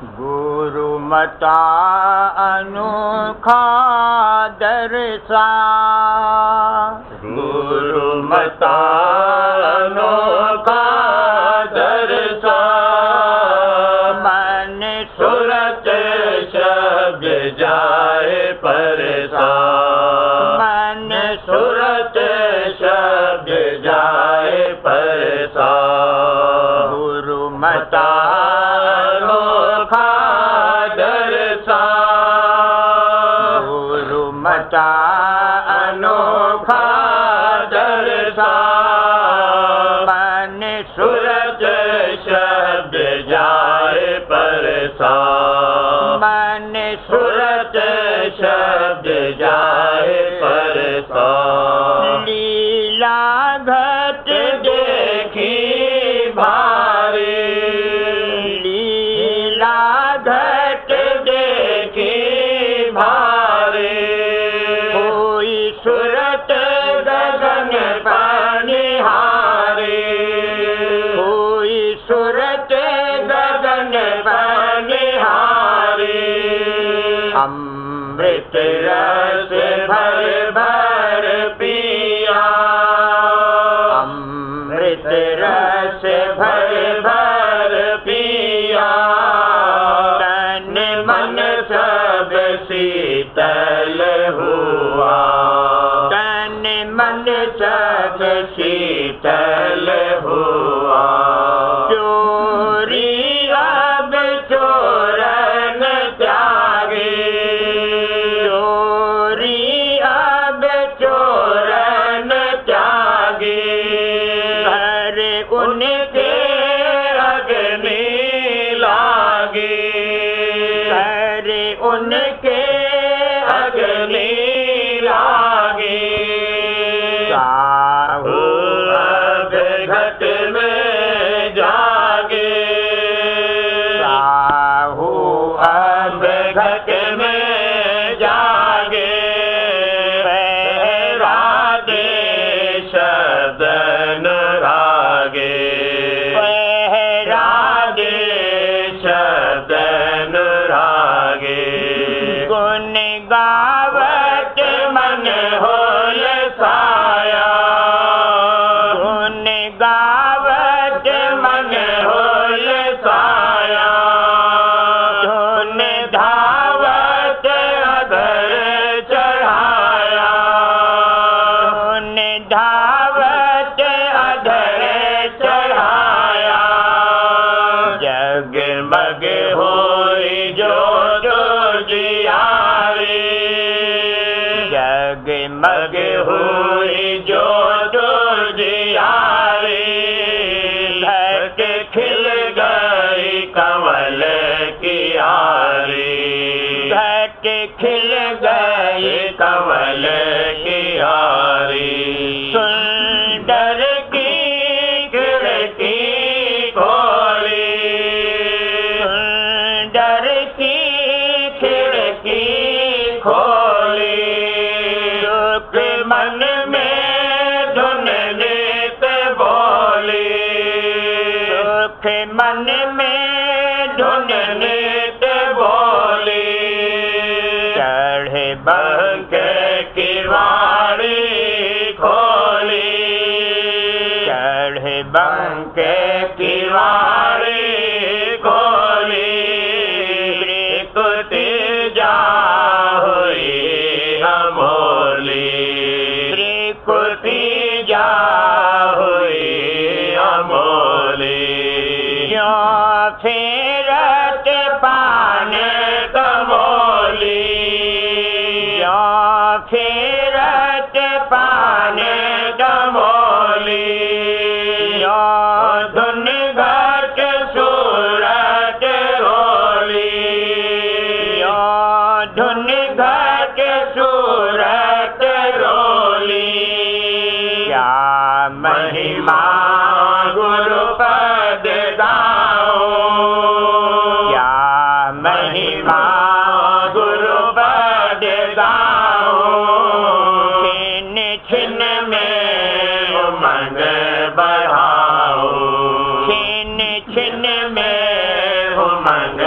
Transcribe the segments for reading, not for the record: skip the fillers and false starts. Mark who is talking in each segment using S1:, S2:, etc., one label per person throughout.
S1: गुरु मता अनोखा दरसा, गुरु मता अनोखा दरसा। मन सुरत शब्द जाए परसा, मन सुरत शब्द जाए परसा। गुरु मता अनोखा दरसा, गुरु मता अनोखा दरसा। मन सुरत शब्द जाए परसा, मन सुरत शब्द जाए परसा। लीला घट देखी भारी, लीला घट देखी भारी। कोई सुरत गगन पनिहारी, कोई सुरत गगन पनिहारी। अमृत रस भर भर पिया, अमृत रस भर भर पिया। तन मन सब शीतल हुआ, तन मन सब शीतल हुआ। चोरी अब चोरन त्यागे, चोरी अब चोरन त्यागे। घर उनके अग्नि लागे, घर उनके अग्नि लागे। साहू अब घट में जागे, साहू अब घट में जागे। राधे शब्द अनुरागे, राधे शब्द अनुरागे। गुण गावत मन होल साया, गुण गावत मन होल साया। धुन धावत अधर चढ़ाया, धुन धावत अधर चढ़ाया। जगमग होई जो जियारे, जगमग होई जो जियारे। घट खिल गई कमल की आरी, घट खिल गई कमल की आरी। सुंदर की खिड़की खोली, सुंदर की खिड़की खोली। दुख मन में धुन नित बोली, दुख मन में धुन नित बोली। चढ़े बंक की वाणी खोली, चढ़े बंक की वाणी खोली। त्रिकुटी जा हुई अमोली, त्रिकुटी जा हुई अमोली। क्यों फेरत पान कमोली, क्यों फेरत पान कमोली। क्यों धुन घट सूरत होली, क्यों धुन घट सूरत रोली। क्या महिमा गुरु पद गाओ, क्या महिमा गुरु पद गाओ। छिन छिन में उमंग बढ़ाओ, छिन छिन में उमंग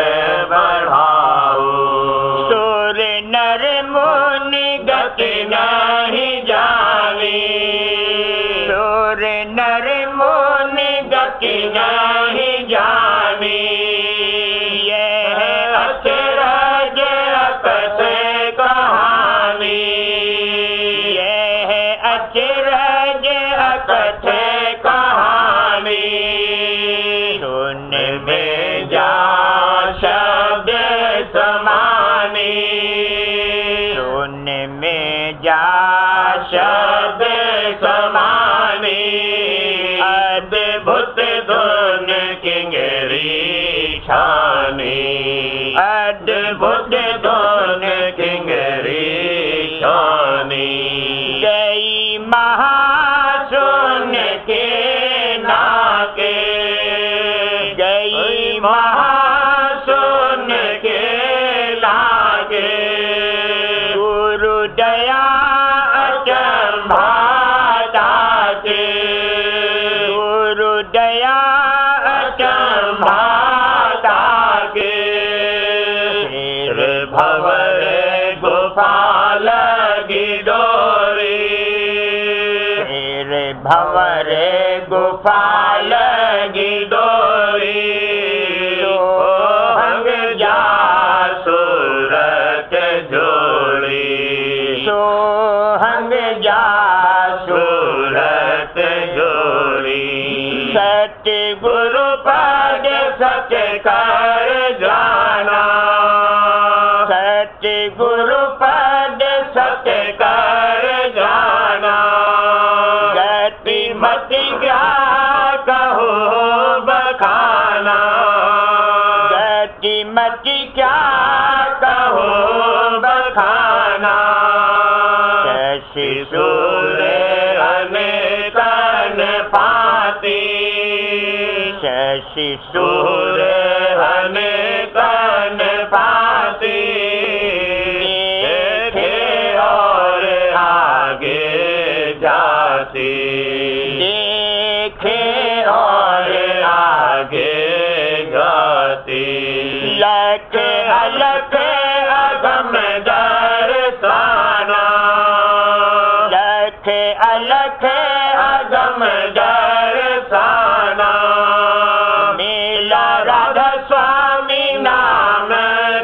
S1: अचरज अकथे कहानी सुन में जा शब्द समानी सुन में जा शब्द समानी अद्भुत धुन किंगरी छानी अद्भुत धुन किंगरी छानी गई महासुन के नाके गई महासुन के लागे गुरु दया अचंभा दाते गुरु दया अचंभा दागे फिर भंवर गुफा लगी डोरी फिर भंवर गुफा लगी डोरी हंग जा सूरत जोड़ी सोहंग जा सूरत जोड़ी सत्य गुरु पद सत्य कर जाना सत्य गुरु पद सत्य कर जाना गति मति क्या कहो बखाना गति मति क्या कहो बखाना शिशुर अनेकन पाती शिशुर अनेकन पाती देखे और आगे जाती देखे और आगे जाती लख अलख अगम दर्शाना लख अलख अगम दर्शाना मेला राधा स्वामी नाम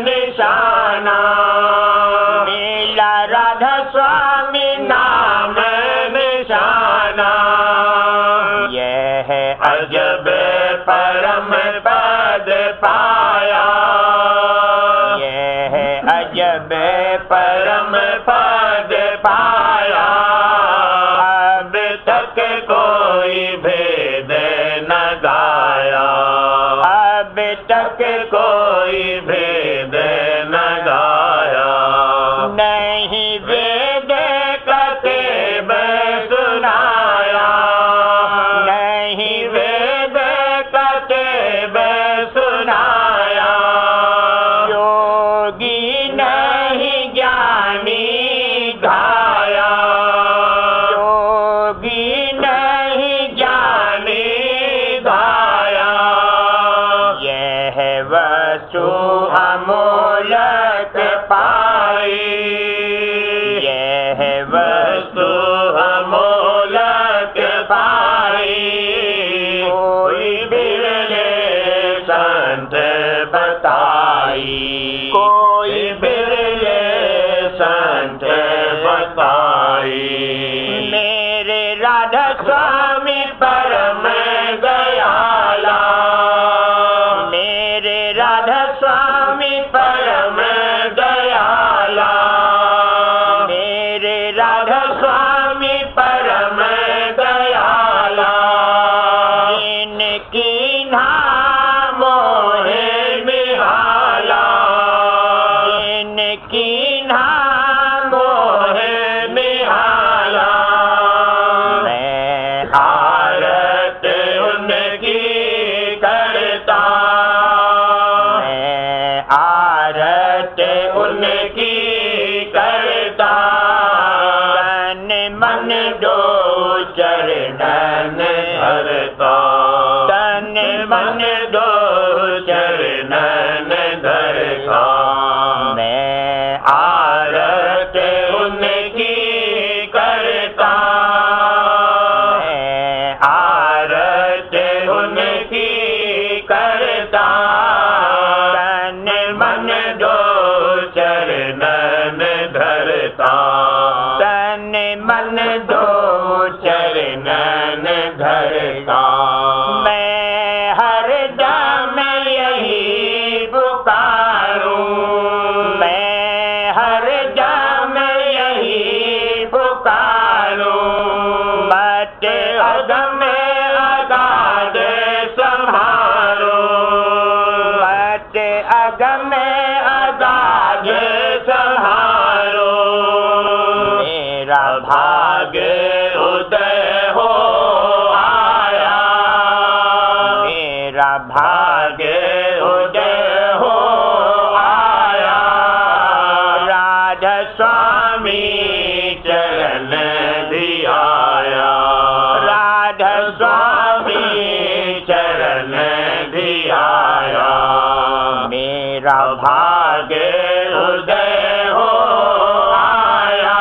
S1: निशाना मेला राधा स्वामी नाम निशाना यह अजब परम पद पाया यह अजब परम पद पाया अब तक कोई भेद न गाया अब तक कोई भेद न गाया नहीं वेद कतेब सुनाया नहीं वेद कतेब सुनाया योगी नहीं ज्ञानी घाया योगी नहीं ज्ञानी घाया यह वस्तु अमूलक पाई यह वस्तु अमूलक पाई कोई बिरले संत बताई कोई बिरले संत बताई मेरे राधा स्वामी परम दयाला मेरे राधा स्वामी परम दयाला मेरे राधा स्वामी परम दयाला इनकी नाम मोहे निहाला इनकी नाम मोहे निहाला मैं आरत उनकी करता मैं आरत उनकी करता तन मन दो चरणन धरता तन मन दो चरणन धरता मैं आरत उनकी करता मैं आरत उनकी करता तन मन दो चरणन धरता तन मन दो चरणन घर का। मैं हर दम यही पुकारूं, मैं हर दम यही पुकारूं। मत अगम अगाध संहारो, मत अगम अगाध संहारो। मेरा भाग्य उदय हो आया, मेरा भाग्य उदय हो आया। राधा स्वामी चरण धियाया, राधा स्वामी चरण धियाया। मेरा भाग्य उदय हो आया,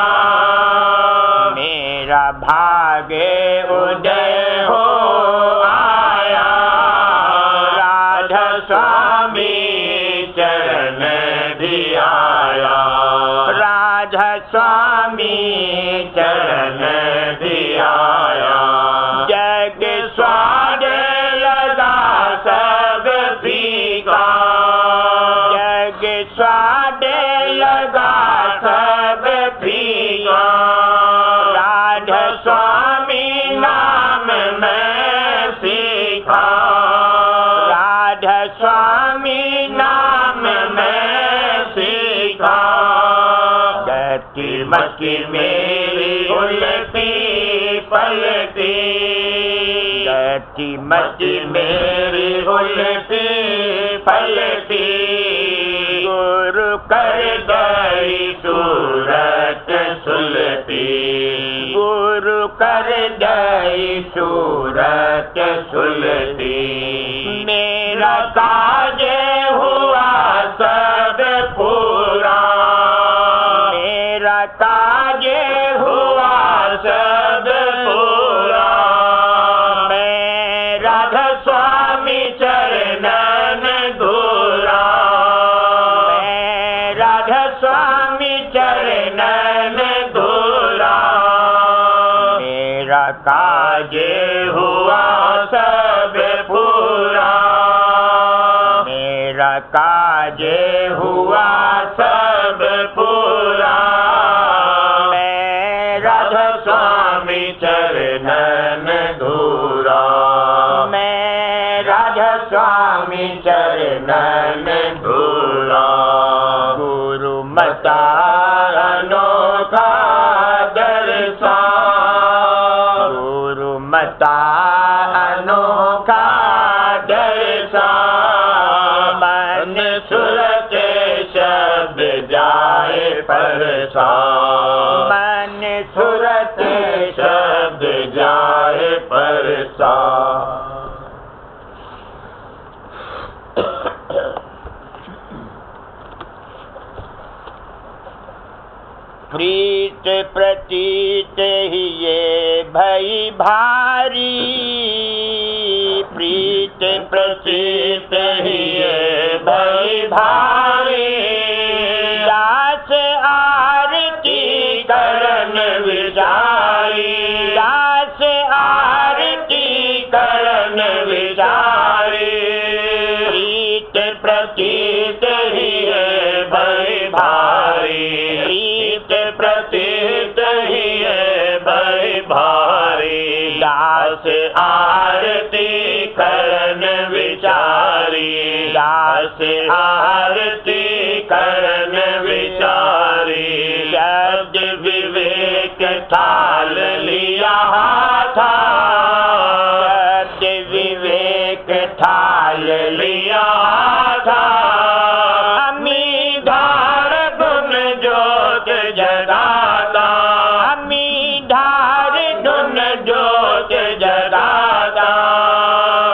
S1: मेरा भाग्य उदय हो आया। राधा स्वामी चरण धियाया, राधा स्वामी चरण धियाया। जग स्वाद लगा सब फीका, जग स्वाद लगा सब फीका। राधा स्वामी नाम मैं सीखा, राधा स्वामी नाम मैं सीखा। गति मति मेरी उलटी पलटी, गति मति मेरी उलटी पलटी। गुरु कर गई सूरत सुलटी, गुरु कर गई सूरत सुलटी। मेरा काज हुआ सब पूरा, मेरा काज हुआ सब पूरा। मैं राधा स्वामी चरणन धूरा, मैं राधा स्वामी चरणन धूरा। मेरा काज हुआ सब पूरा, मेरा काज हुआ सब पूरा। मैं राधा स्वामी चरणन धूरा, मैं राधा स्वामी चरणन धूरा। गुरु मता अनोखा दर्शन, गुरु मता अनोखा दर्शन। मन सुरत शब्द जाए परसान, मन सुरत शब्द जाए परसान। प्रीत प्रतीत ही ये भई भारी, प्रीत प्रतीत ही ये भई भारी। दास आरती करन विचारी, दास आरती करन विचारी। प्रीत प्रतीत ही ये भई भारी, प्रीत प्रतीत ही ये भई भारी। दास आरती करन विचारी, दास आरती करन विचारी। शब्द विवेक ठाल लिया था, शब्द विवेक ठाल लिया था। अमी धार गुण ज्योत जगाता, अमी धार गुण ज्योत जगाता।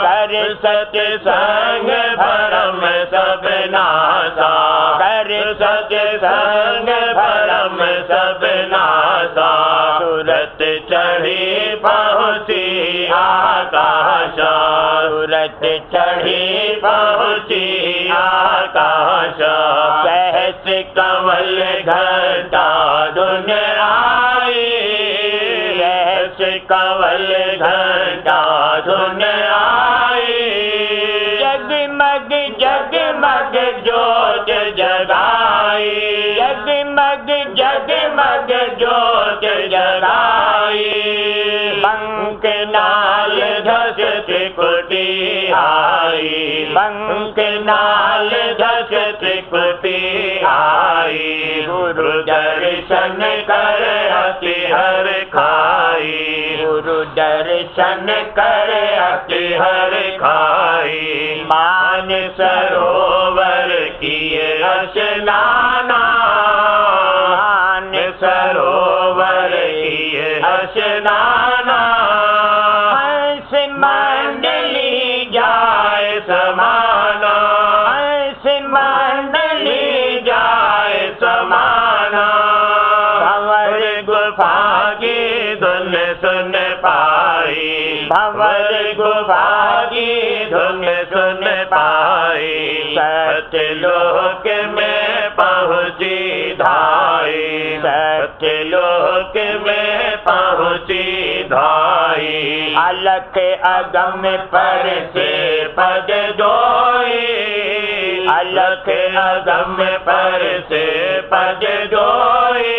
S1: कर सत्संग भरम सब नासा, कर सत्संग भरम सब नासा। सूरत चढ़ी पहुँची आकाशा, सूरत चढ़ी पहुँची आकाशा। सहस कमल घटा धुन आई, कंवल घंटा धुन आई, जगमग जगमग ज्योत जगाई, जगमग जगमग ज्योत जगाई। बंक नाल धस त्रिकुटी आई, बंक नाल धस त्रिकुटी आई। गुरु दर्शन कर अति हर खाई, गुरु दर्शन कर अति हर खाई। मान सरोवर किए स्नाना, मान सरोवर किए स्नाना। हंस मंडली जाए समाना, हंस मंडली जाए समाना। भंवर गुफा की धुन सुन पाई, भंवर गुफा की धुन सुन पाई। सत्यलोक में पहुँची धाई, सत्यलोक में पहुँची धाई। अलख अगम पर से पद जोई, अलख अगम पर से पद जोई।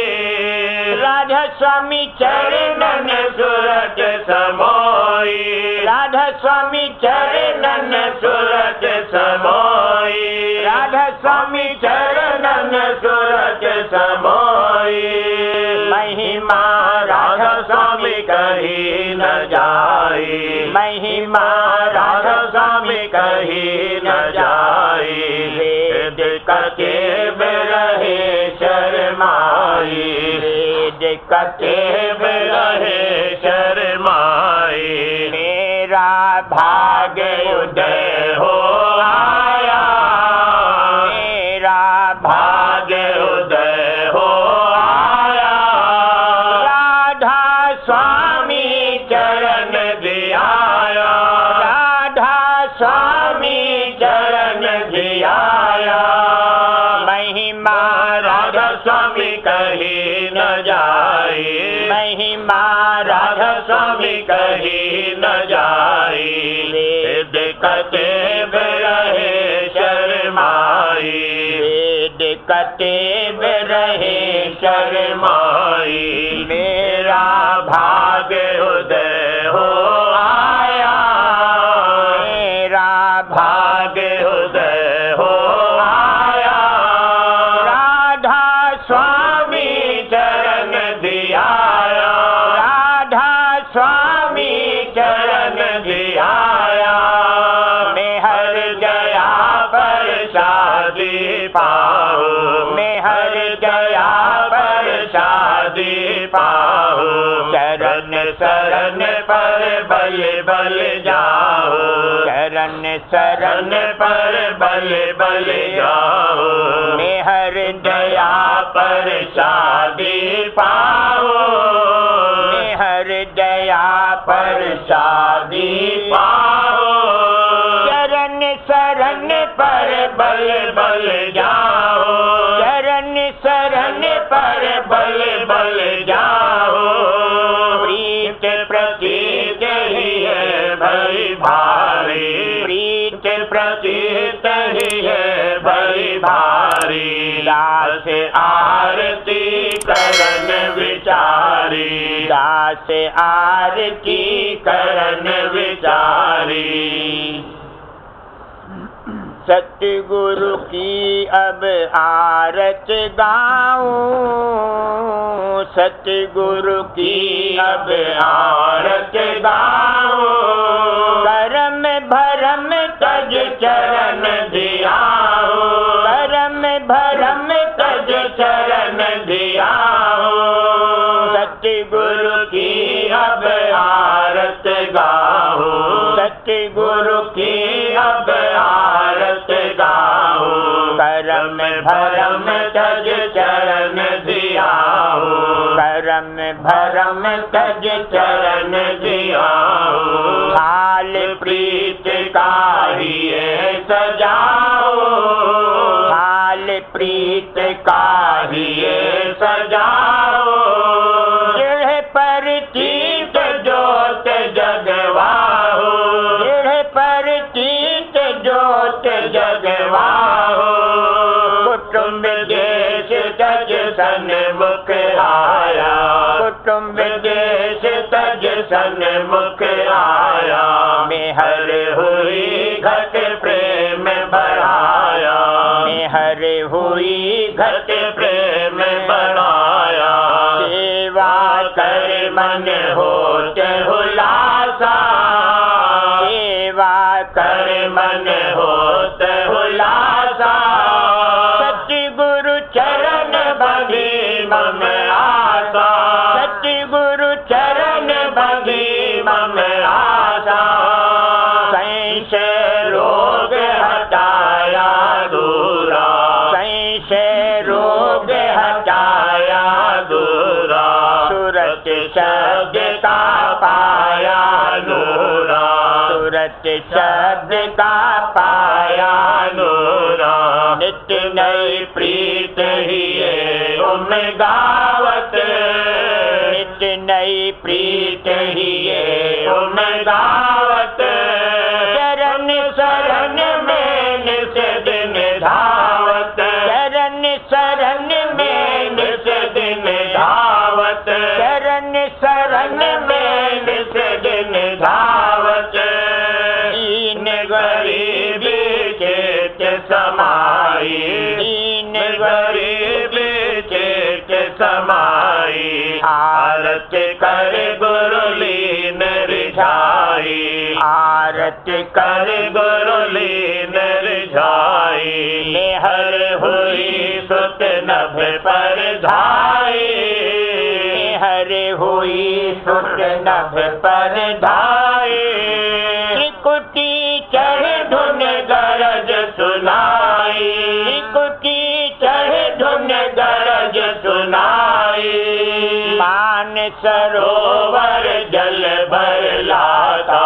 S1: राधा स्वामी चरणन सुरत समोई, राधा स्वामी चरणन सुरत समोई, राधा स्वामी चरणन सुरत समोई। महिमा राधा स्वामी कही न जाई, महिमा राधा स्वामी कही न जाई। वेद कतेब रहे शर्माई, वेद कतेब रहे शर्माई। मेरा भाग्य उदय हो आया, मेरा भाग्य उदय हो आया। राधा स्वामी चरण दियाया, राधा स्वामी चरण दियाया। महिमा राधा स्वामी कही न जाई, महिमा राधा स्वामी कही न जाई। वेद कतेब रहे शर्माई, वेद कतेब रहे शर्माई। मेरा भाग्य उदय हो आया, मेरा भाग्य उदय हो आया। राधा स्वामी चरण दियाया, राधा स्वामी चरण दियाया। मैं हर गया पर शादी पाऊँ, मैं हर गया पर शादी पाऊँ। चरण शरण पर बल बल जाओ, चरण शरण पर बल बल जाओ। मैं हर दया पर शादी पाओ, मैं हर दया पर शादी पाओ। चरण शरण पर बल बल जाओ, चरण शरण पर बल बल जाओ। प्रीत प्रतीत ही है भई भारी, प्रीत प्रतीत ही है भई भारी। दास आरती करन विचारी, दास आरती करन विचारी। सतगुरु की अब आरत गाऊं, सतगुरु की अब आरत गाऊं। करम भरम तज चरण दियाऊं, करम भरम तज चरण दियाऊं। सतगुरु की अब आरत गाऊं, सतगुरु की अब आरत गाऊं। करम भरम तज चरण दियाऊं, करम भरम तज चरण दियाऊं। हाल प्रीत का ही सजाओ, हाल प्रीत का ही सजाओ। पर तीत सन्मुख आया, मेहर हुई घट प्रेम बढ़ाया, मेहर हुई घट प्रेम बढ़ाया। सेवा कर मन होत हुलासा, सेवा कर मन होत हुलासा। सतगुरु चरण बगी मम आसा, सतगुरु चरण बगी मम आसा। संशय रोग हटाया दूरा, संशय रोग हटाया दूरा। सूरत शब्द का पाया नूरा, सूरत शब्द का पाया नूरा। नित्य नई प्रीत ही उम गावत, नित्य नई प्रीत ही उम गावत। चरण शरण में निस दिन धावत, चरण शरण में निस दिन धावत, चरण शरण में निस दिन धावत। दीन गरीब चेत समाई, दीन गरीब चेत समाई। आरत कर गुरु लीन रिझाई, आरत कर गुरु लीन रिझाई। मेहर हुई सुत नभ पर धाई, मेहर हुई सुत नभ पर धाई। त्रिकुटी चढ़ धुन गरज सुनाई, त्रिकुटी चढ़ धुन गरज सुनाई। मान सरोवर जल भर लाता,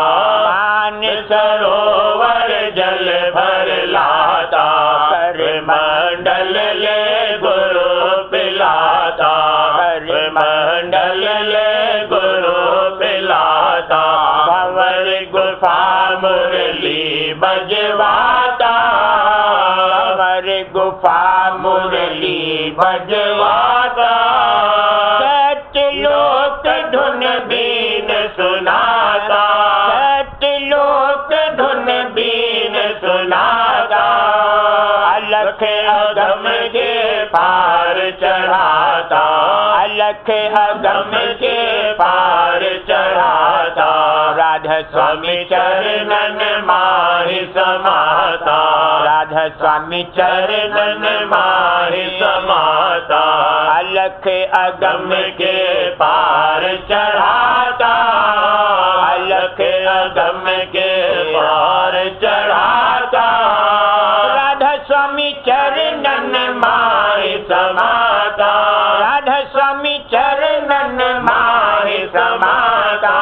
S1: मान सरोवर जल भर लाता। कर मंडल ले गुरु पिलाता, कर मंडल ले गुरु पिलाता। भंवर गुफा मुरली बजवाता, भंवर गुफा मुरली बजवाता। सतलोक धुन बीन सुनाता, सतलोक धुन बीन सुनाता। अलख अगम के पार चढ़ाता, अलख अगम के पार चढ़ाता। राधा स्वामी चरणन माहि समाता, राधा स्वामी चरणन माहि समाता। अलख अगम के पार चढ़ाता, अलख अगम के पार चढ़ाता। राधा स्वामी चरणन माहि समाता, राधा स्वामी चरणन माहि समाता।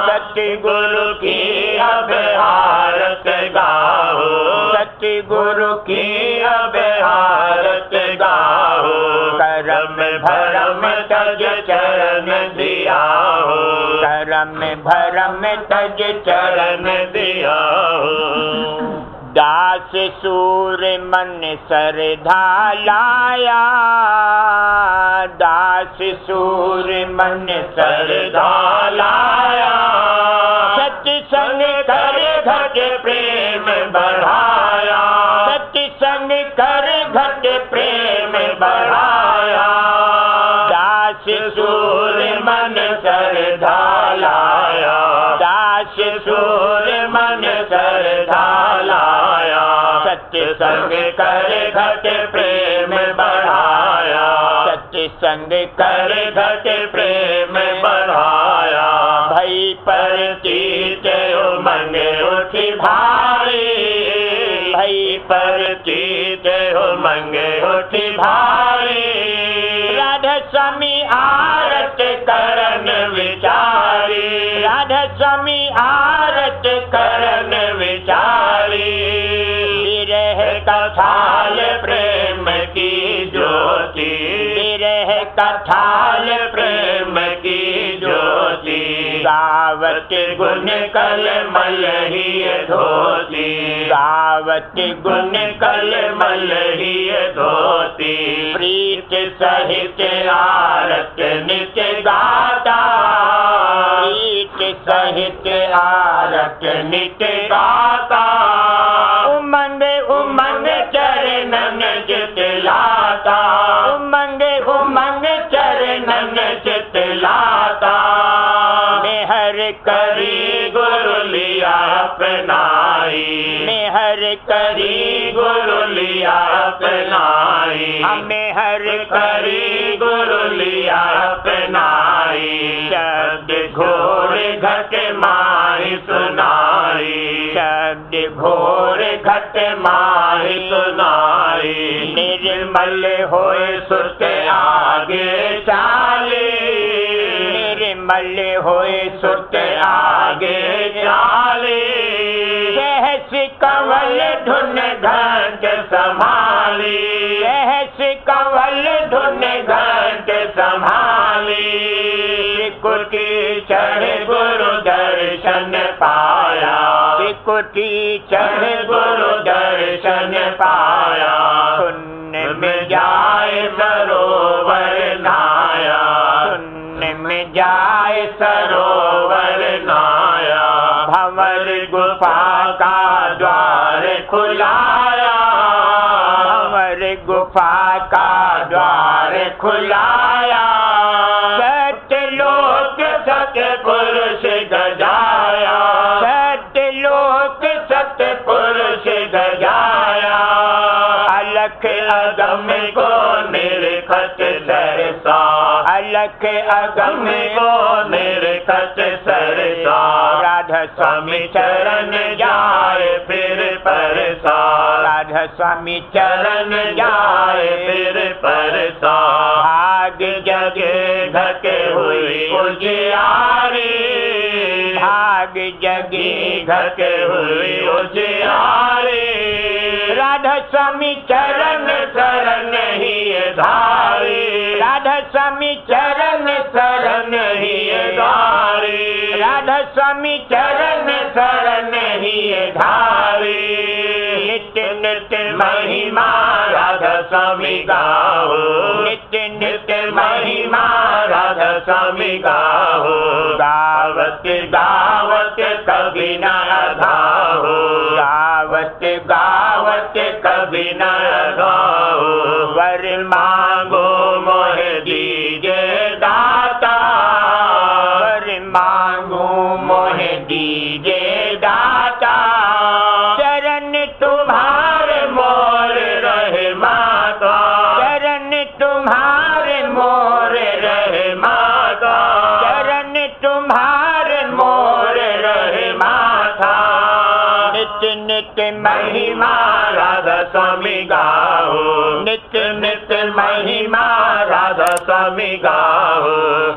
S1: सतगुरु की अब आरत गाओ, सतगुरु की अब आरत गाओ। करम भरम तज चरण दिया हो, करम भरम तज चरण दिया हो। दास सूर मन सरधा लाया, दास सूर मन सरधा लाया। सत्संग कर घट प्रेम बढ़ाया, सत्संग कर घट प्रेम बढ़ाया। दास सूर मन सरधा लाया, दास सूर मन सरधा लाया। सत्संग कर घट प्रेम बढ़ाया, सत्संग कर घट प्रेम बढ़ाया। भई परतीत उमंग उठी भारी, भई परतीत उमंग उठी भारी। राधा स्वामी आरत करन विचारी, राधा स्वामी आरत करन विचारी। विरह कथाल प्रेम की ज्योति, विरह कथाल प्रेम की ज्योति। गावत गुण कल मल ही धोती, गावत गुण कल मल ही धोती। प्रीत सहित आरत नित्य गाता, सहित आरत नित गाता, उमंग उमंग चरणन चित लाता, उमंग उमंग चरणन चित लाता। मेहर करी गुरु लिया अपनाई, मेहर करी गुरु लिया अपनाई, मेहर करी गुरु लिया अपनाई। शब्द घोर घट माही सुनाई, शब्द घोर घट माही सुनाई। निर्मल होए सुत आगे चाले, निर्मल होए सुत आगे चाले। सहस कंवल धुन घंट संभाली, सहस कंवल धुन घंट संभाली। त्रिकुटी चढ़ गुरु दर्शन पाया, त्रिकुटी चढ़ गुरु दर्शन पाया। पुण्य में जाए सरोवर नाया, पुण्य में जाए सरोवर नाया। भंवर गुफा का द्वार खुलाया, भंवर गुफा का द्वार खुलाया। सत्यलोक सतपुरुष गजाया, सत्यलोक सतपुरुष गजाया। अलख अगम को निरखत सरसा, अलख अगम को निरखत सरसा। राधा स्वामी चरण जाए फिर परसा, राधा स्वामी चरण जाए फिर परसा। भाग जगे घटे हुई उजियारी, भाग जगी घटे हुई उजियारी। राधा स्वामी चरण शरण ही धारी, राधा स्वामी चरण शरण ही धारी। राधा स्वामी चरण शरण ही धारी। नित्य नित्य महिमा राधा स्वामी गाओ, नित्य नित्य महिमा राधा स्वामी गाओ। गावत गावत कभी न गाओ, गावत गावत कभी न गाओ। वर मांगो मोह दीजे दाता, वर मांगो मोह दीजे दाता। चरण तुम्हारे मोर रहे माता, चरण तुम्हारे मोर रहे माता। चरण तुम्हारे मोर रहे माता। नित्य नित्य महिमा राधा स्वामी गाओ, नित्य नित्य महिमा राधा स्वामी गाओ।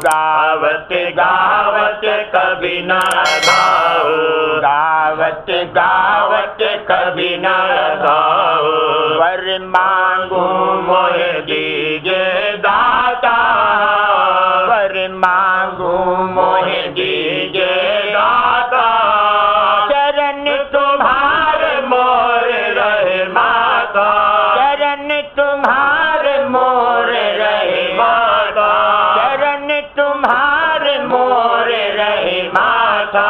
S1: गावत गावत कभी न गाओ, गावत गावत कभी न गाओ। वर मांगू मोह दीजे दाता, वर मांगू मोह दीजे दाता। चरण तुम्हारे मोर रहे माता, चरण तुम्हारे मोर रहे माता। चरण तुम्हारे मोर रहे माता।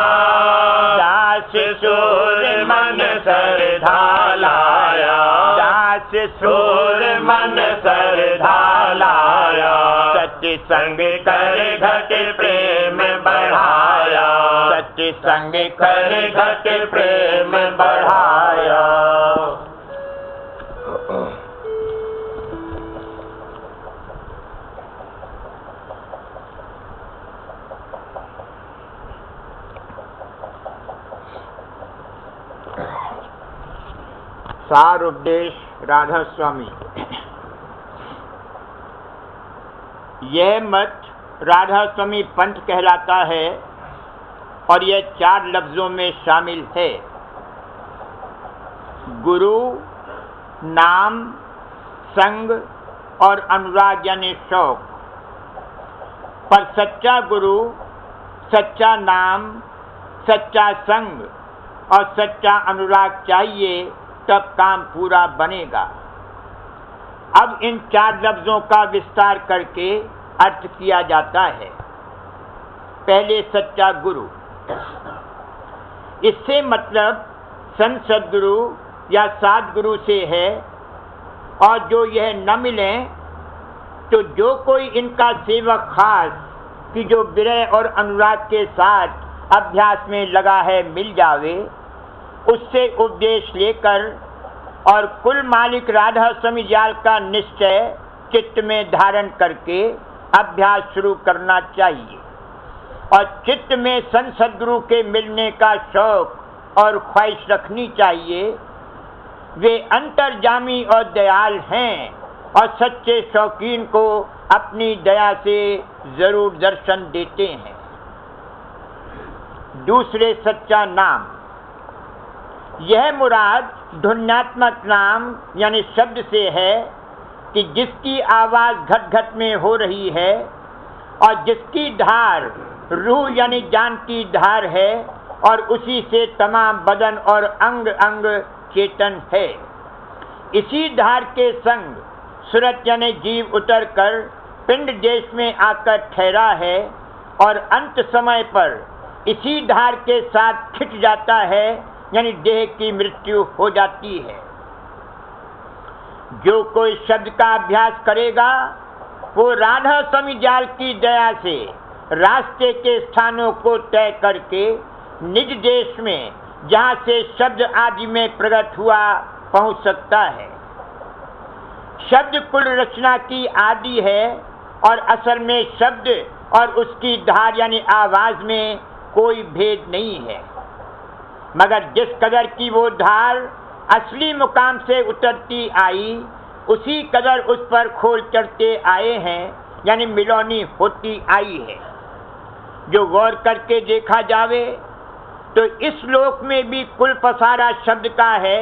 S1: दास सूर मन श्रद्धा लाया, दास सूर मन श्रद्धा लाया। सत्य संग कर घट प्रेम बढ़ाया, सत्य संग कर घट प्रेम बढ़ाया। सार उपदेश राधा स्वामी। यह मत राधा स्वामी पंथ कहलाता है और यह 4 लफ्जों में शामिल है। गुरु, नाम, संग और अनुराग यानी शौक। पर सच्चा गुरु, सच्चा नाम, सच्चा संग और सच्चा अनुराग चाहिए, तब काम पूरा बनेगा। अब इन 4 लफ्जों का विस्तार करके अर्थ किया जाता है। पहले सच्चा गुरु। इससे मतलब संत सद्गुरु या सद्गुरु से है, और जो यह न मिले तो जो कोई इनका सेवक खास कि जो विरह और अनुराग के साथ अभ्यास में लगा है मिल जावे, उससे उपदेश लेकर और कुल मालिक राधा स्वामी जाल का निश्चय चित्त में धारण करके अभ्यास शुरू करना चाहिए, और चित्त में संत सद्गुरु के मिलने का शौक और ख्वाहिश रखनी चाहिए। वे अंतर्जामी और दयाल हैं और सच्चे शौकीन को अपनी दया से जरूर दर्शन देते हैं। दूसरे सच्चा नाम, यह मुराद ध्वन्यात्मक नाम यानी शब्द से है कि जिसकी आवाज घट घट में हो रही है और जिसकी धार रूह यानी जान की धार है, और उसी से तमाम बदन और अंग अंग चेतन है। इसी धार के संग सूरत यानी जीव उतरकर पिंड देश में आकर ठहरा है, और अंत समय पर इसी धार के साथ खिंच जाता है, यानी देह की मृत्यु हो जाती है। जो कोई शब्द का अभ्यास करेगा वो राधा स्वामी जाल की दया से रास्ते के स्थानों को तय करके निज देश में जहाँ से शब्द आदि में प्रकट हुआ पहुँच सकता है। शब्द कुल रचना की आदि है, और असल में शब्द और उसकी धार यानी आवाज में कोई भेद नहीं है, मगर जिस कदर की वो धार असली मुकाम से उतरती आई, उसी कदर उस पर खोल चढ़ते आए हैं, यानी मिलौनी होती आई है। जो गौर करके देखा जावे तो इस लोक में भी कुल पसारा शब्द का है,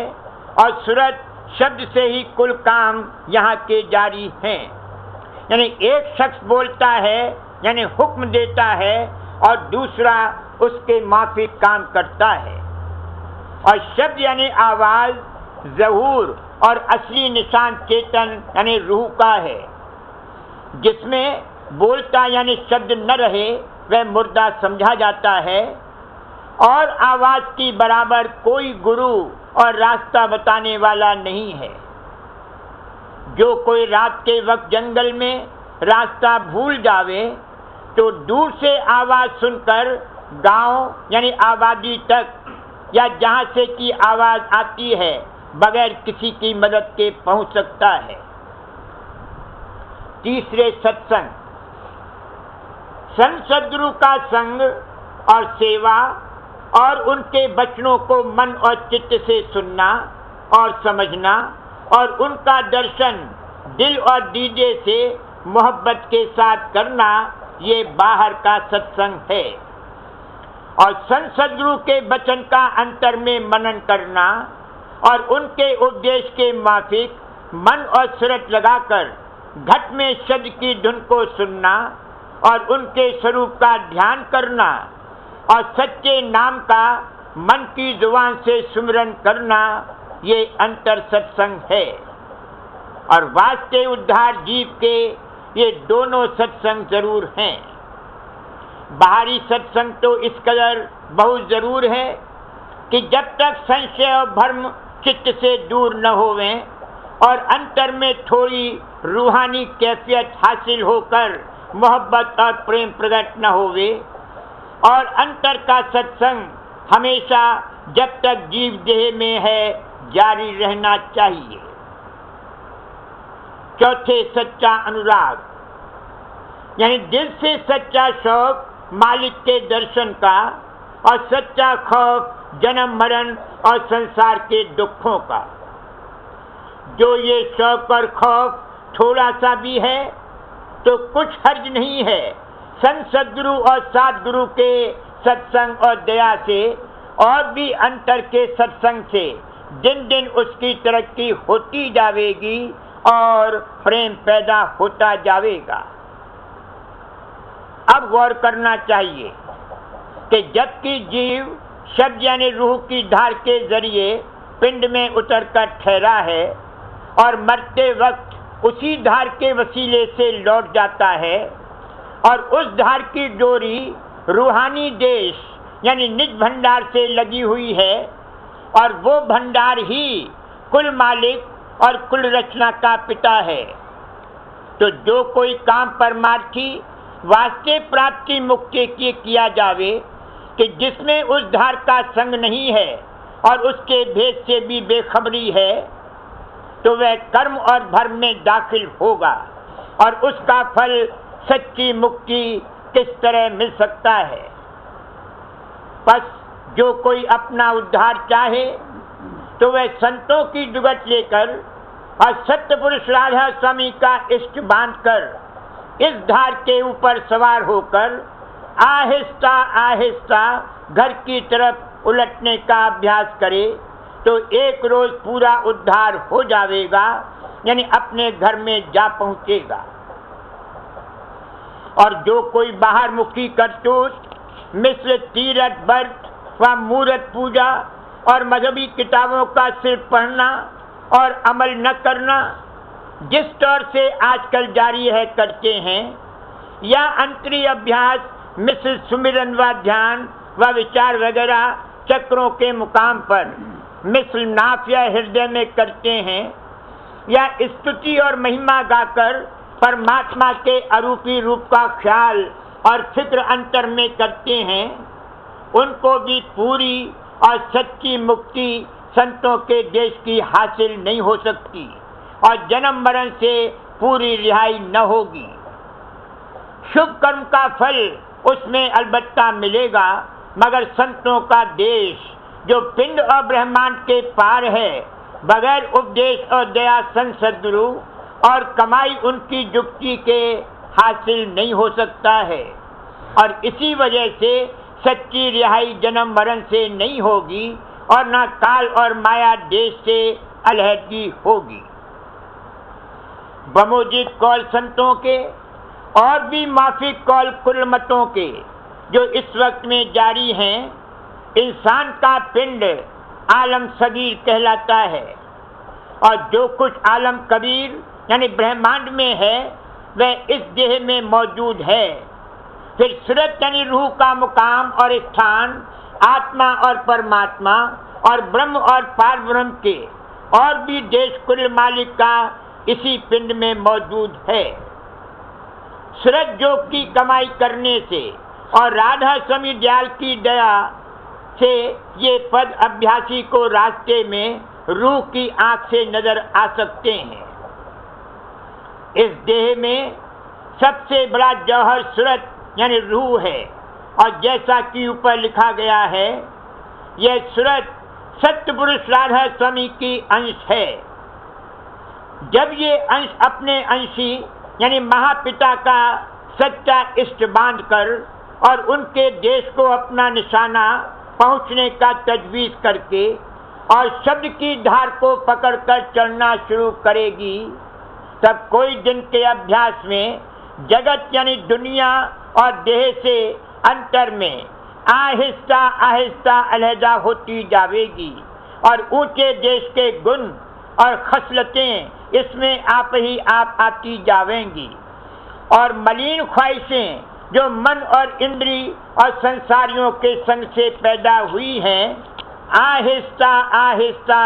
S1: और सूरत शब्द से ही कुल काम यहाँ के जारी हैं। यानी एक शख्स बोलता है यानी हुक्म देता है, और दूसरा उसके माफिक काम करता है। और शब्द यानी आवाज ज़हूर और असली निशान चेतन यानी रूह का है। जिसमें बोलता यानी शब्द न रहे वह मुर्दा समझा जाता है, और आवाज की बराबर कोई गुरु और रास्ता बताने वाला नहीं है। जो कोई रात के वक्त जंगल में रास्ता भूल जावे तो दूर से आवाज सुनकर गांव यानी आबादी तक या जहां से की आवाज आती है बगैर किसी की मदद के पहुंच सकता है। तीसरे सत्संग, संत सद्गुरु का संग और सेवा और उनके वचनों को मन और चित्त से सुनना और समझना, और उनका दर्शन दिल और दीदे से मोहब्बत के साथ करना, ये बाहर का सत्संग है। और संत सद्गुरु के वचन का अंतर में मनन करना और उनके उपदेश के माफिक मन और सूरत लगाकर घट में शब्द की धुन को सुनना और उनके स्वरूप का ध्यान करना, और सच्चे नाम का मन की जुबान से सुमिरन करना, ये अंतर सत्संग है। और वास्ते उद्धार जीव के ये दोनों सत्संग जरूर हैं। बाहरी सत्संग तो इस कदर बहुत जरूर है कि जब तक संशय और भ्रम चित्त से दूर न होवें और अंतर में थोड़ी रूहानी कैफियत हासिल होकर मोहब्बत और प्रेम प्रकट न होवे, और अंतर का सत्संग हमेशा जब तक जीव देह में है जारी रहना चाहिए। चौथे सच्चा अनुराग, यानी दिल से सच्चा शौक मालिक के दर्शन का, और सच्चा खौफ जन्म मरण और संसार के दुखों का। जो ये शौक और खौफ थोड़ा सा भी है तो कुछ हर्ज नहीं है। संत सद्गुरु और सद्गुरु के सत्संग और दया से और भी अंतर के सत्संग से दिन दिन उसकी तरक्की होती जाएगी और प्रेम पैदा होता जाएगा। अब गौर करना चाहिए कि जबकि जीव शब्द यानी रूह की धार के जरिए पिंड में उतरकर ठहरा है और मरते वक्त उसी धार के वसीले से लौट जाता है, और उस धार की डोरी रूहानी देश यानी निज भंडार से लगी हुई है, और वो भंडार ही कुल मालिक और कुल रचना का पिता है। तो जो कोई काम परमार्थी वास्तव प्राप्ति मुक्ति की किया जावे कि जिसमें उस धार का संग नहीं है और उसके भेद से भी बेखबरी है, तो वह कर्म और भर्म में दाखिल होगा, और उसका फल सच्ची मुक्ति किस तरह मिल सकता है। बस जो कोई अपना उद्धार चाहे तो वह संतों की जुगत लेकर और सत्य पुरुष राधा स्वामी का इष्ट बांधकर इस धार के ऊपर सवार होकर आहिस्ता आहिस्ता घर की तरफ उलटने का अभ्यास करे, तो एक रोज पूरा उद्धार हो जाएगा, यानी अपने घर में जा पहुंचेगा। और जो कोई बाहर मुखी करतूत मिस्र तीरथ व्रत व मूर्त पूजा और मजहबी किताबों का सिर्फ पढ़ना और अमल न करना जिस तौर से आजकल जारी है करते हैं, या अंतरीय अभ्यास मिस्र सुमिरन व ध्यान व विचार वगैरह चक्रों के मुकाम पर मिस्र नाफ या हृदय में करते हैं, या स्तुति और महिमा गाकर परमात्मा के अरूपी रूप का ख्याल और फिक्र अंतर में करते हैं, उनको भी पूरी और सच्ची मुक्ति संतों के देश की हासिल नहीं हो सकती और जन्म मरण से पूरी रिहाई न होगी। शुभ कर्म का फल उसमें अलबत्ता मिलेगा, मगर संतों का देश जो पिंड और ब्रह्मांड के पार है, बगैर उपदेश और दया सद्गुरु और कमाई उनकी युक्ति के हासिल नहीं हो सकता है, और इसी वजह से सच्ची रिहाई जन्म मरण से नहीं होगी और न काल और माया देश से अलहदगी होगी। बमोजिब कौल संतों के और भी माफिक कौल कुल मतों के जो इस वक्त में जारी हैं, इंसान का पिंड आलम सगीर कहलाता है, और जो कुछ आलम कबीर यानी ब्रह्मांड में है वह इस देह में मौजूद है। फिर सूरत यानी रूह का मुकाम और स्थान आत्मा और परमात्मा और ब्रह्म और पार ब्रह्म के और भी देश कुल मालिक का इसी पिंड में मौजूद है। सूरत जोग की कमाई करने से और राधा स्वामी दयाल की दया से ये पद अभ्यासी को रास्ते में रूह की आंख से नजर आ सकते हैं। इस देह में सबसे बड़ा जौहर सूरत यानी रूह है, और जैसा कि ऊपर लिखा गया है, यह सूरत सत्य पुरुष राधा स्वामी की अंश है। जब ये अंश अपने अंशी यानी महापिता का सच्चा इष्ट बांधकर और उनके देश को अपना निशाना पहुंचने का तजवीज करके और शब्द की धार को पकड़कर चलना शुरू करेगी, तब कोई दिन के अभ्यास में जगत यानी दुनिया और देह से अंतर में आहिस्ता आहिस्ता अलहदा होती जाएगी, और ऊंचे देश के गुण और खसलतें इसमें आप ही आप आती जाएंगी, और मलिन ख्वाहिशें जो मन और इंद्री और संसारियों के संग से पैदा हुई हैं, आहिस्ता आहिस्ता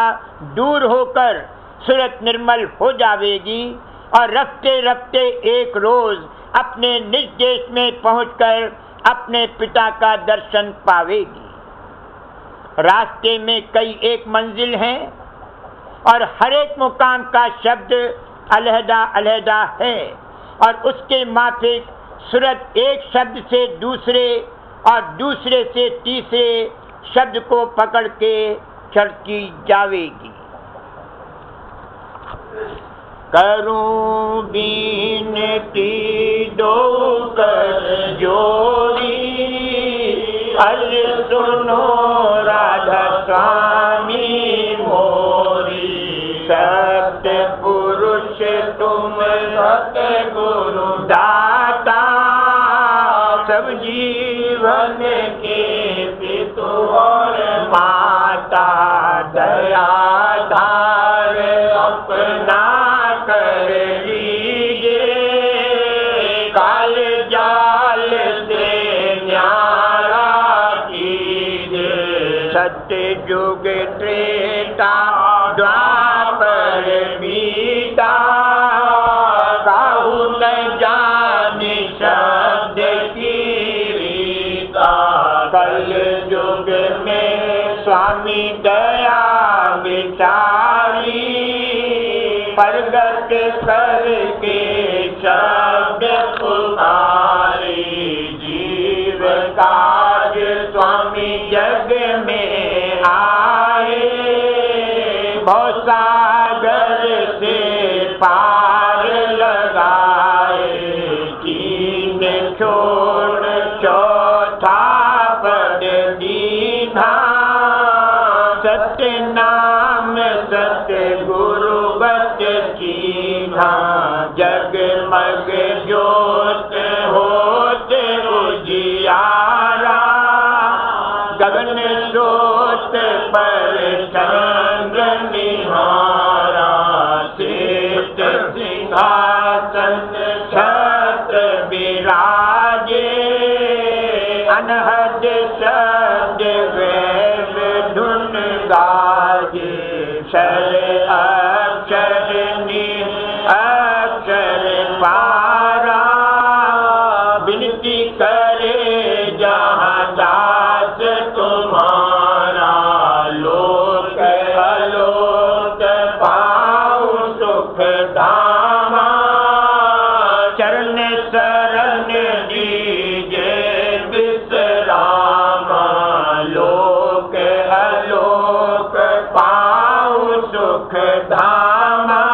S1: दूर होकर सूरत निर्मल हो जाएगी, और रफ्ते रफ्ते एक रोज अपने निज देश में पहुंचकर अपने पिता का दर्शन पावेगी। रास्ते में कई एक मंजिल हैं और हर एक मुकाम का शब्द अलहदा अलहदा है, और उसके माफिक सूरत एक शब्द से दूसरे और दूसरे से तीसरे शब्द को पकड़ के चढ़ती जावेगी। करूं बीनती दो कर जोड़ी, अल सुनो राधा स्वामी मोरी, सत्य पुरुष तुम सतगुरु दाता, सब जीवन के पितु और माता, दया धार अपना कर लीजिए, काल जाल से न्यारा कीजिए, सत्य युग त्रेता द्वापर बीता, काहू न जाने शब्द की रीता। कल युग में स्वामी दया विचारी, प्रगट करके शब्द पुकारी। जीव काज स्वामी जग में आए, भवसागर से पार लगाए। तीन छोड़ चौथा पद दीना, सत्य नाम सत्य गुरु बच कीन्हा। जगमग ज्योत होत उजियारा, गगन स्रोत पर चंद्र निहारा। श्रेष्ठ सिंहासन छत्र विराजे, अनहद शब्द वेद धुन गाजे। क्षर अक्षर अक्षर पारा, विनती करे जहाँ दास तुम्हारा। लोक अलोक पाऊ सुख धामा, चरण शरण दीजे विश्रामा। लोक अलोक पाऊ सुख धामा,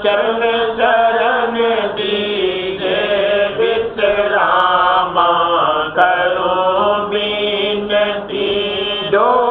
S1: चरण शरण दीजे विश्रामा। करो विनती दो